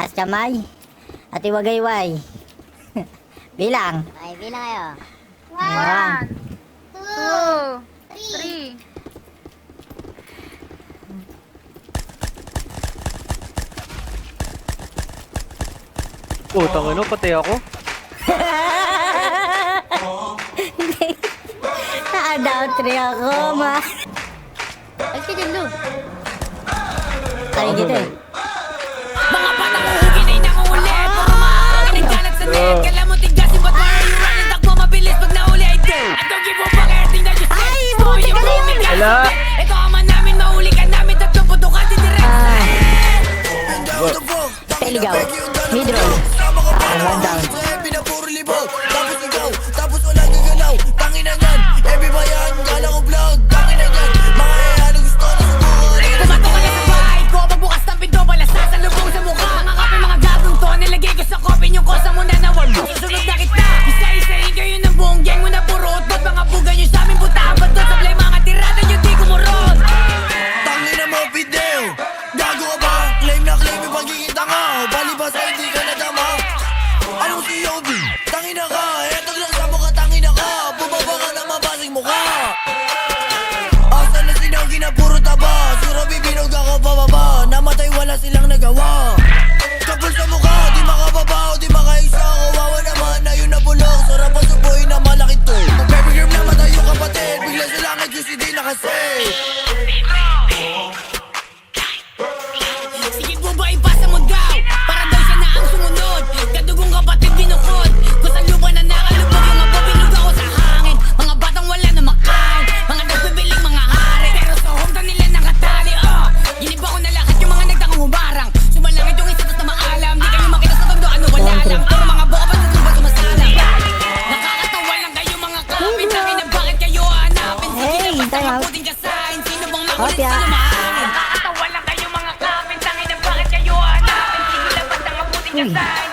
Taas kamay. At iwagayway. Bilang. Okay, bilang kayo. 1, 2, 3. Putang ino, patay ako. Naka-down 3 ako, ma. Ay, si Jendo. Kaya dito eh. Mga batang uhugin ay nanguli. Puro maangin ang kalat sa net. Kala mo tigasin, but why are you running? Takbo mabilis pag nahuli ay dead. I don't give a fuck, everything that you say. Ay, Story buti yung ka roaming rin. gas. Ala. Ito ama namin, mahuli ka namin. Tatlong puto ka, didirect. Peligaw. Mid-roll. One down. Pinapuro libog, tapos ikaw, tapos wala gagalaw. Tangin na yan, every bayan, kala ko vlog. Tangin na yan, mga ano gusto na subukan. Pumatok ka na sa bahay ko. Pagbukas ng pinto, balasa sa lubong sa mukha. Mga kape, mga gagong to. Nilagay ko sa kopi yung kosa mo na nawag. Susunod na kita. Isa-isahin kayo ng buong gang mo na puro utot. Mga buga nyo sa amin, putahan ba to? Sablay mga tirada nyo, di kumurot. Tangin na mo, Fidel. Gago ka ba? Claim na claim yung pagiging tanga. Balibas ay hindi ka nadama. Anong si Yobi? Tangin na ka, eto lang sa mukha, tangin na ka. Bumaba ka na mabasing mukha. Asa na sinagi na puro taba. Si Robby binog ako pababa. Namatay wala silang nagawa. Kapul sa mukha, di makababaw, di makaisa. Kawawa naman na yun na bulong. Sarap ang subuhin na malaki to. Kung baby girl namatay yung kapatid, bigla sa langit yung si di nakasave. Sige po ba ipasa mo daw? Para daw siya na ang sumunod. Kadugong kapatid binukod. Kung sa lupa na nakalubog yung mga binog ako sa hangin. Mga batang wala na makain. Mga nagbibiling mga hari. Pero sa hometown nila nakatali. Ginib ako na lahat yung mga nagtakang hubarang. Sumalangit yung isa na maalam. Di kayo makita sa tondo ano wala lang. Pero mga buka pa sa tuba sumasalang. Nakakatawa lang kayo mga kapit. Sabi na bakit kayo hanapin. Sige Hey, na basta time out. mabuting kasahin. Sino bang makulit Kopya. sino mahangin? Nakakatawa lang kayo mga kapit. Tangin na bakit kayo hanapin. Sige na basta mabuting kasahin.